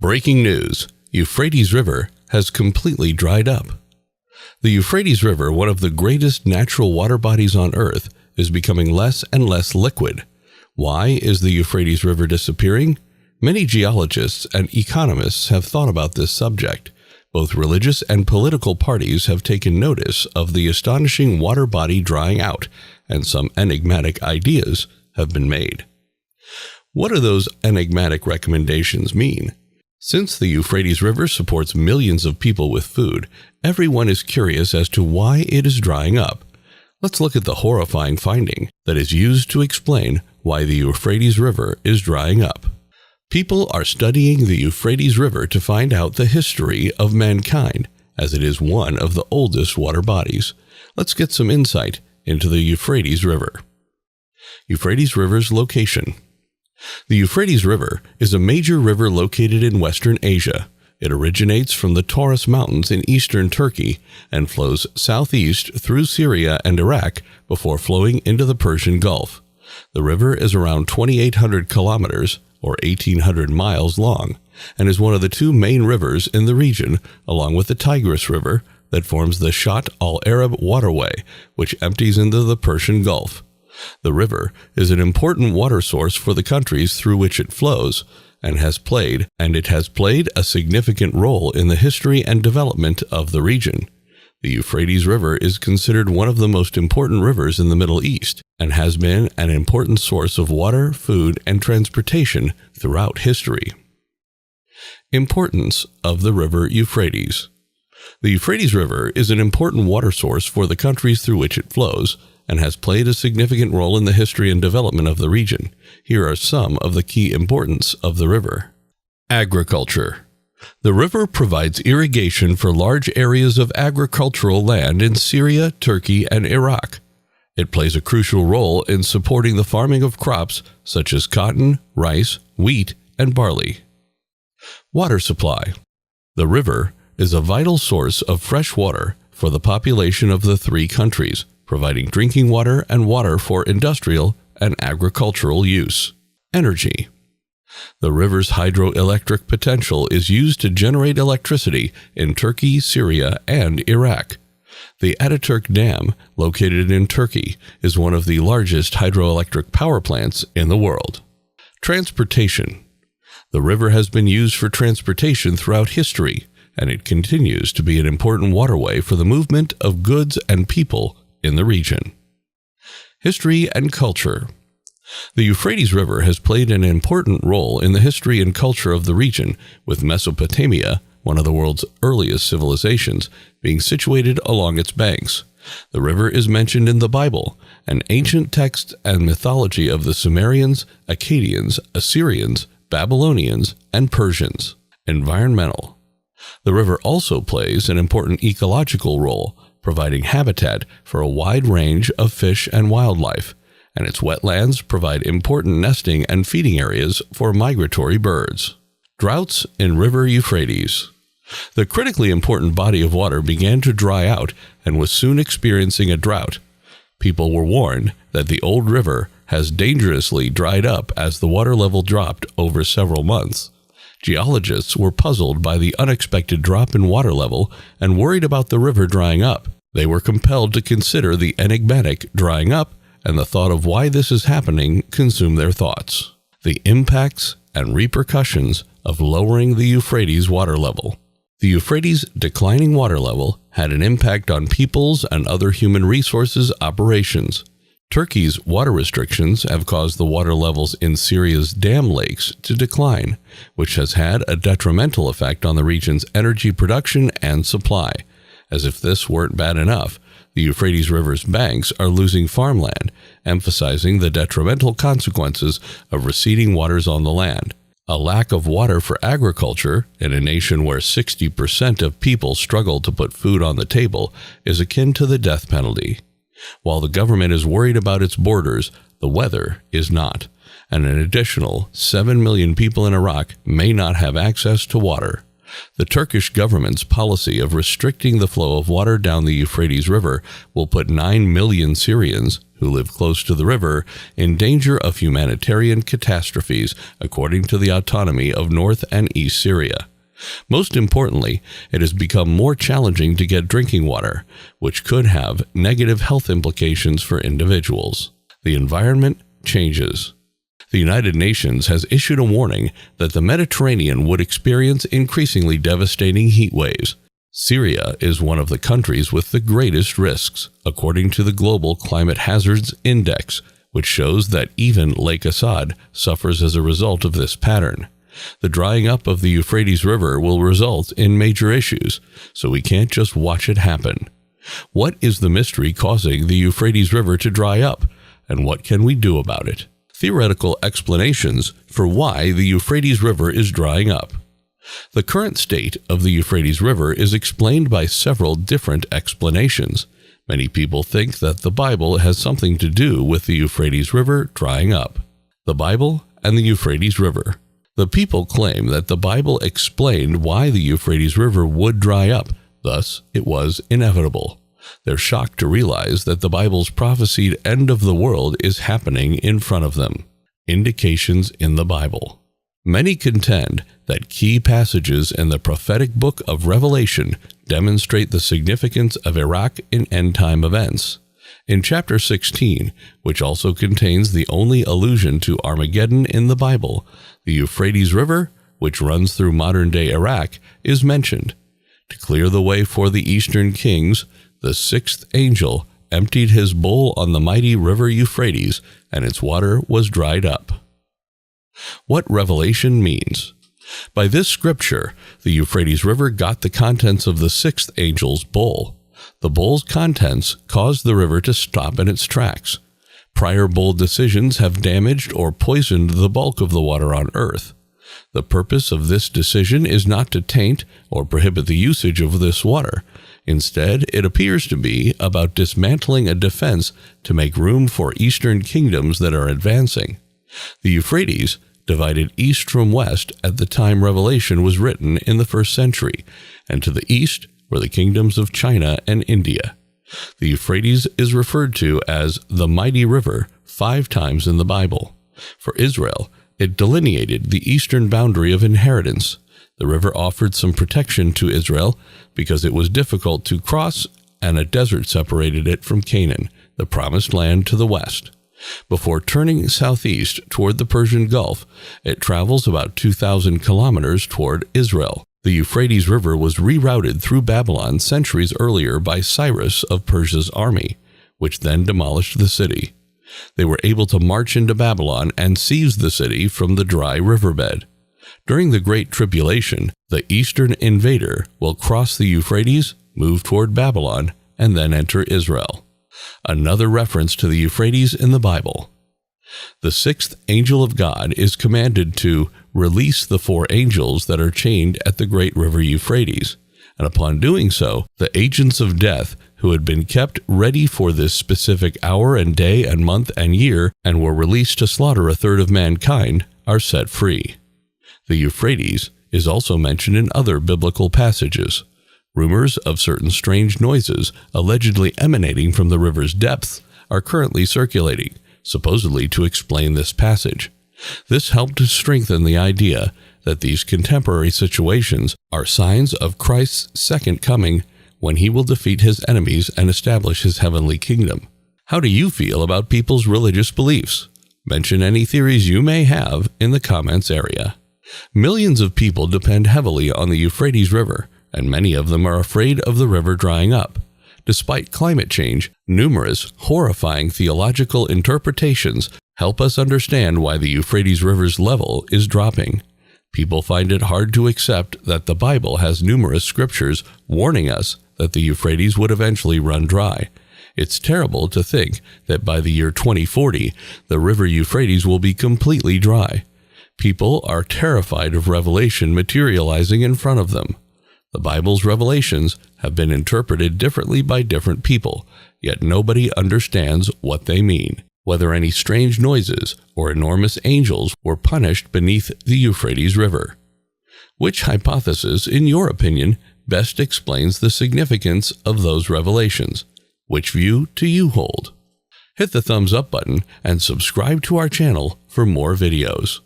Breaking news: Euphrates River has completely dried up. The Euphrates River, one of the greatest natural water bodies on Earth, is becoming less and less liquid. Why is the Euphrates River disappearing? Many geologists and economists have thought about this subject. Both religious and political parties have taken notice of the astonishing water body drying out, and some enigmatic ideas have been made. What do those enigmatic recommendations mean? Since the Euphrates River supports millions of people with food, everyone is curious as to why it is drying up. Let's look at the horrifying finding that is used to explain why the Euphrates River is drying up. People are studying the Euphrates River to find out the history of mankind, as it is one of the oldest water bodies. Let's get some insight into the Euphrates River. Euphrates River's location. The Euphrates River is a major river located in Western Asia. It originates from the Taurus Mountains in eastern Turkey and flows southeast through Syria and Iraq before flowing into the Persian Gulf. The river is around 2,800 kilometers, or 1,800 miles long, and is one of the two main rivers in the region, along with the Tigris River that forms the Shatt al-Arab waterway, which empties into the Persian Gulf. The river is an important water source for the countries through which it flows, and it has played a significant role in the history and development of the region. The Euphrates River is considered one of the most important rivers in the Middle East and has been an important source of water, food, and transportation throughout history. Importance of the river Euphrates. The Euphrates River is an important water source for the countries through which it flows and has played a significant role in the history and development of the region. Here are some of the key importance of the river. Agriculture. The river provides irrigation for large areas of agricultural land in Syria, Turkey, and Iraq. It plays a crucial role in supporting the farming of crops such as cotton, rice, wheat, and barley. Water supply. The river is a vital source of fresh water for the population of the three countries, providing drinking water and water for industrial and agricultural use. Energy. The river's hydroelectric potential is used to generate electricity in Turkey, Syria, and Iraq. The Ataturk Dam, located in Turkey, is one of the largest hydroelectric power plants in the world. Transportation. The river has been used for transportation throughout history, and it continues to be an important waterway for the movement of goods and people in the region. History and culture. The Euphrates River has played an important role in the history and culture of the region, with Mesopotamia, one of the world's earliest civilizations, being situated along its banks. The river is mentioned in the Bible, an ancient text and mythology of the Sumerians, Akkadians, Assyrians, Babylonians, and Persians. Environmental. The river also plays an important ecological role, providing habitat for a wide range of fish and wildlife, and its wetlands provide important nesting and feeding areas for migratory birds. Droughts in River Euphrates. The critically important body of water began to dry out and was soon experiencing a drought. People were warned that the old river has dangerously dried up as the water level dropped over several months. Geologists were puzzled by the unexpected drop in water level and worried about the river drying up. They were compelled to consider the enigmatic drying up, and the thought of why this is happening consumed their thoughts. The impacts and repercussions of lowering the Euphrates water level. The Euphrates' declining water level had an impact on people's and other human resources operations. Turkey's water restrictions have caused the water levels in Syria's dam lakes to decline, which has had a detrimental effect on the region's energy production and supply. As if this weren't bad enough, the Euphrates River's banks are losing farmland, emphasizing the detrimental consequences of receding waters on the land. A lack of water for agriculture, in a nation where 60% of people struggle to put food on the table, is akin to the death penalty. While the government is worried about its borders, the weather is not, and an additional 7 million people in Iraq may not have access to water. The Turkish government's policy of restricting the flow of water down the Euphrates River will put 9 million Syrians who live close to the river in danger of humanitarian catastrophes, according to the autonomy of North and East Syria. Most importantly, it has become more challenging to get drinking water, which could have negative health implications for individuals. The environment changes. The United Nations has issued a warning that the Mediterranean would experience increasingly devastating heat waves. Syria is one of the countries with the greatest risks, according to the Global Climate Hazards Index, which shows that even Lake Assad suffers as a result of this pattern. The drying up of the Euphrates River will result in major issues, so we can't just watch it happen. What is the mystery causing the Euphrates River to dry up, and what can we do about it? Theoretical explanations for why the Euphrates River is drying up. The current state of the Euphrates River is explained by several different explanations. Many people think that the Bible has something to do with the Euphrates River drying up. The Bible and the Euphrates River. The people claim that the Bible explained why the Euphrates River would dry up, thus it was inevitable. They're shocked to realize that the Bible's prophesied end of the world is happening in front of them. Indications in the Bible. Many contend that key passages in the prophetic book of Revelation demonstrate the significance of Iraq in end-time events. In chapter 16, which also contains the only allusion to Armageddon in the Bible, the Euphrates River, which runs through modern-day Iraq, is mentioned. To clear the way for the eastern kings, the sixth angel emptied his bowl on the mighty river Euphrates, and its water was dried up. What Revelation means. By this scripture, the Euphrates River got the contents of the sixth angel's bowl. The bowl's contents caused the river to stop in its tracks. Prior bowl decisions have damaged or poisoned the bulk of the water on earth. The purpose of this decision is not to taint or prohibit the usage of this water. Instead, it appears to be about dismantling a defense to make room for eastern kingdoms that are advancing. The Euphrates divided east from west at the time Revelation was written in the 1st century, and to the east were the kingdoms of China and India. The Euphrates is referred to as the mighty river 5 times in the Bible. For Israel, it delineated the eastern boundary of inheritance. The river offered some protection to Israel because it was difficult to cross, and a desert separated it from Canaan, the promised land to the west. Before turning southeast toward the Persian Gulf, it travels about 2,000 kilometers toward Israel. The Euphrates River was rerouted through Babylon centuries earlier by Cyrus of Persia's army, which then demolished the city. They were able to march into Babylon and seize the city from the dry riverbed. During the Great Tribulation, the eastern invader will cross the Euphrates, move toward Babylon, and then enter Israel. Another reference to the Euphrates in the Bible. The sixth angel of God is commanded to release the 4 angels that are chained at the great river Euphrates, and upon doing so, the agents of death who had been kept ready for this specific hour and day and month and year and were released to slaughter a third of mankind are set free. The Euphrates is also mentioned in other biblical passages. Rumors of certain strange noises allegedly emanating from the river's depths are currently circulating, supposedly to explain this passage. This helped to strengthen the idea that these contemporary situations are signs of Christ's second coming, when he will defeat his enemies and establish his heavenly kingdom. How do you feel about people's religious beliefs? Mention any theories you may have in the comments area. Millions of people depend heavily on the Euphrates River, and many of them are afraid of the river drying up. Despite climate change, numerous horrifying theological interpretations help us understand why the Euphrates River's level is dropping. People find it hard to accept that the Bible has numerous scriptures warning us that the Euphrates would eventually run dry. It's terrible to think that by the year 2040, the river Euphrates will be completely dry. People are terrified of Revelation materializing in front of them. The Bible's revelations have been interpreted differently by different people, yet nobody understands what they mean, whether any strange noises or enormous angels were punished beneath the Euphrates River. Which hypothesis, in your opinion, best explains the significance of those revelations? Which view do you hold? Hit the thumbs up button and subscribe to our channel for more videos.